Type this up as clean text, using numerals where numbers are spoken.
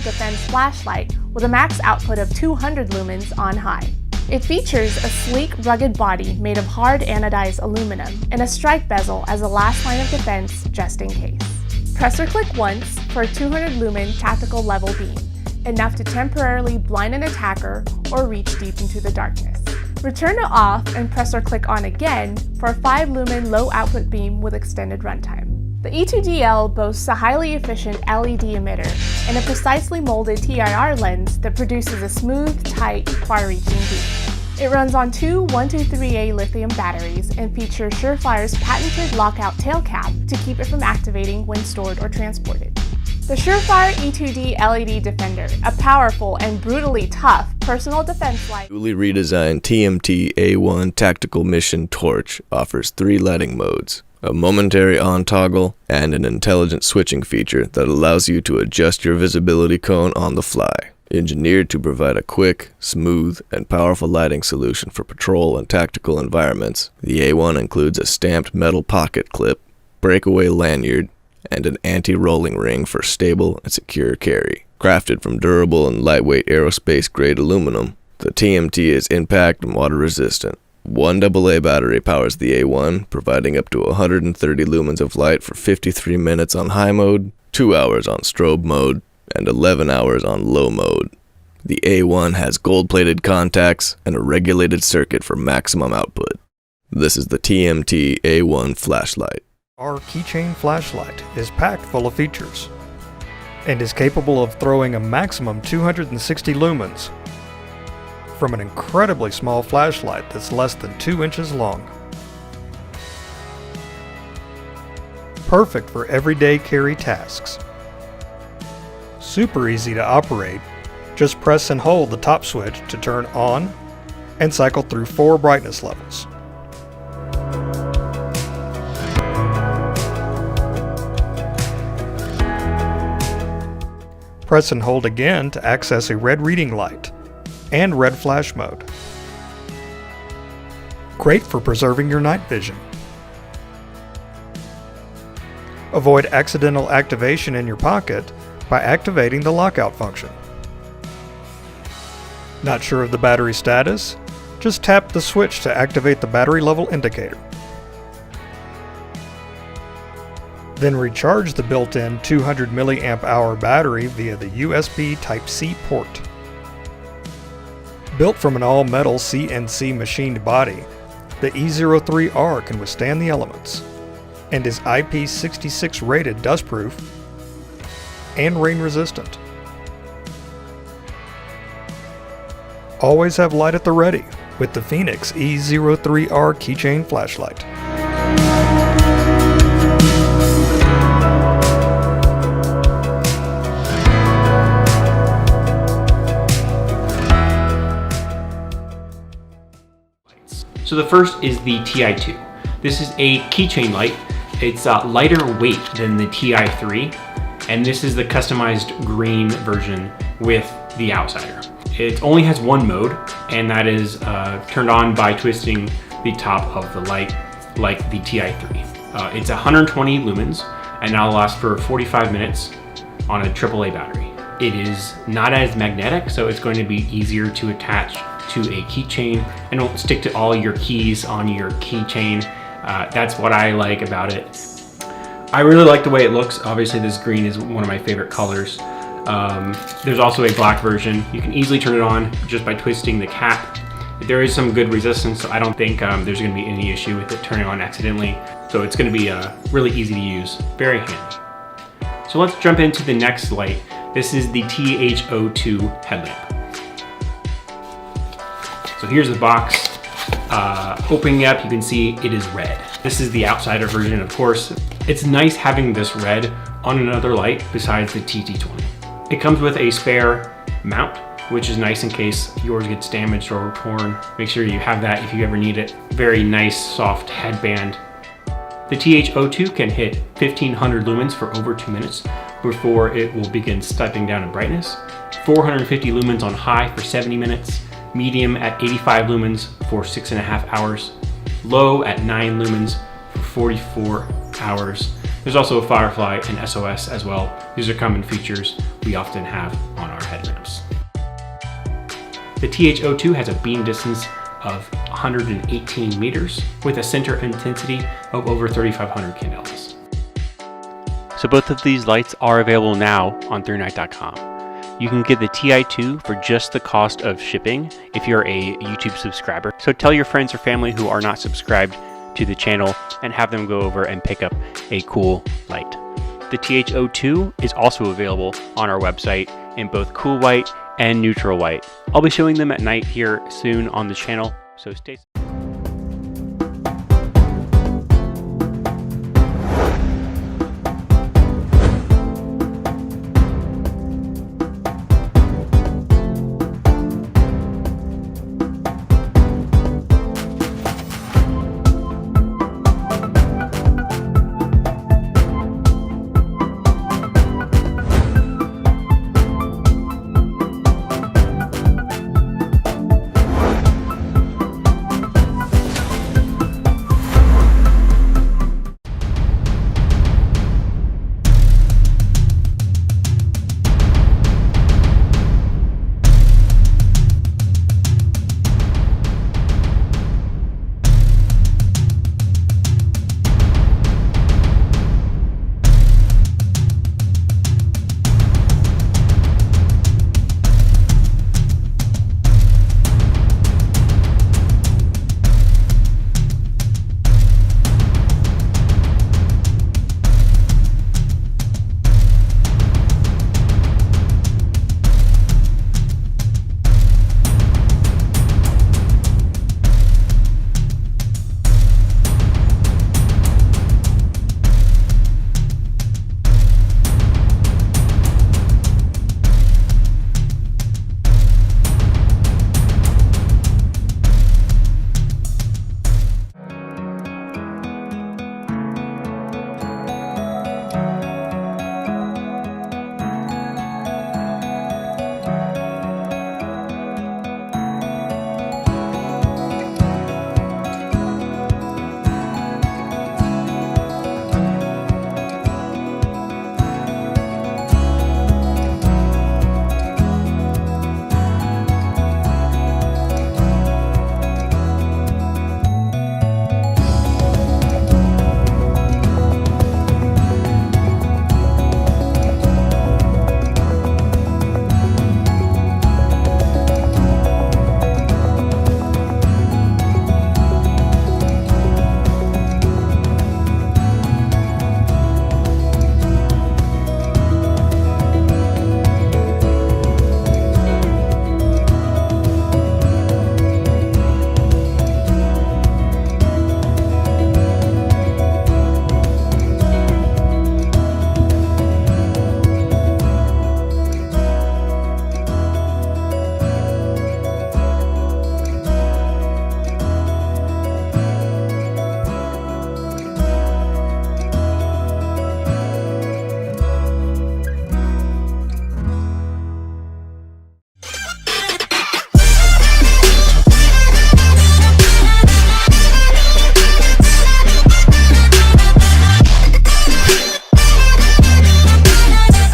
defense flashlight with a max output of 200 lumens on high. It features a sleek, rugged body made of hard anodized aluminum and a strike bezel as a last line of defense just in case. Press or click once for a 200 lumen tactical level beam, enough to temporarily blind an attacker or reach deep into the darkness. Return it off and press or click on again for a 5 lumen low output beam with extended runtime. The E2DL boasts a highly efficient LED emitter and a precisely molded TIR lens that produces a smooth, tight, far-reaching beam. It runs on two 123A lithium batteries and features SureFire's patented lockout tail cap to keep it from activating when stored or transported. The SureFire E2D LED Defender, a powerful and brutally tough personal defense light. Newly redesigned TMT A1 Tactical Mission Torch offers 3 lighting modes, a momentary on toggle, and an intelligent switching feature that allows you to adjust your visibility cone on the fly. Engineered to provide a quick, smooth, and powerful lighting solution for patrol and tactical environments, the A1 includes a stamped metal pocket clip, breakaway lanyard, and an anti-rolling ring for stable and secure carry. Crafted from durable and lightweight aerospace-grade aluminum, the TMT is impact and water resistant. One AA battery powers the A1, providing up to 130 lumens of light for 53 minutes on high mode, 2 hours on strobe mode, and 11 hours on low mode. The A1 has gold-plated contacts and a regulated circuit for maximum output. This is the TMT A1 flashlight. Our keychain flashlight is packed full of features and is capable of throwing a maximum 260 lumens from an incredibly small flashlight that's less than 2 inches long. Perfect for everyday carry tasks. Super easy to operate. Just press and hold the top switch to turn on and cycle through 4 brightness levels. Press and hold again to access a red reading light and red flash mode. Great for preserving your night vision. Avoid accidental activation in your pocket by activating the lockout function. Not sure of the battery status? Just tap the switch to activate the battery level indicator. Then recharge the built-in 200 mAh battery via the USB Type-C port. Built from an all-metal CNC machined body, the E03R can withstand the elements and is IP66 rated dustproof and rain resistant. Always have light at the ready with the Fenix E03R keychain flashlight. So the first is the Ti2. This is a keychain light. It's lighter weight than the Ti3, and this is the customized green version with the outsider. It only has one mode, and that is turned on by twisting the top of the light like the Ti3. It's 120 lumens, and now lasts for 45 minutes on a AAA battery. It is not as magnetic, so it's going to be easier to attach to a keychain and don't stick to all your keys on your keychain. That's what I like about it. I really like the way it looks. Obviously this green is one of my favorite colors. There's also a black version. You can easily turn it on just by twisting the cap. There is some good resistance, so I don't think there's going to be any issue with it turning on accidentally. So it's going to be really easy to use, very handy. So let's jump into the next light. This is the THO2 headlamp. So here's the box. Opening up, you can see it is red. This is the outsider version, of course. It's nice having this red on another light besides the TT20. It comes with a spare mount, which is nice in case yours gets damaged or torn. Make sure you have that if you ever need it. Very nice, soft headband. The THO2 can hit 1500 lumens for over 2 minutes before it will begin stepping down in brightness. 450 lumens on high for 70 minutes. Medium at 85 lumens for 6.5 hours, low at 9 lumens for 44 hours. There's also a Firefly and SOS as well. These are common features we often have on our headlamps. The TH02 has a beam distance of 118 meters with a center intensity of over 3,500 candela. So both of these lights are available now on ThruNite.com. You can get the Ti2 for just the cost of shipping if you're a YouTube subscriber. So tell your friends or family who are not subscribed to the channel and have them go over and pick up a cool light. The TH02 is also available on our website in both cool white and neutral white. I'll be showing them at night here soon on the channel, so stay tuned.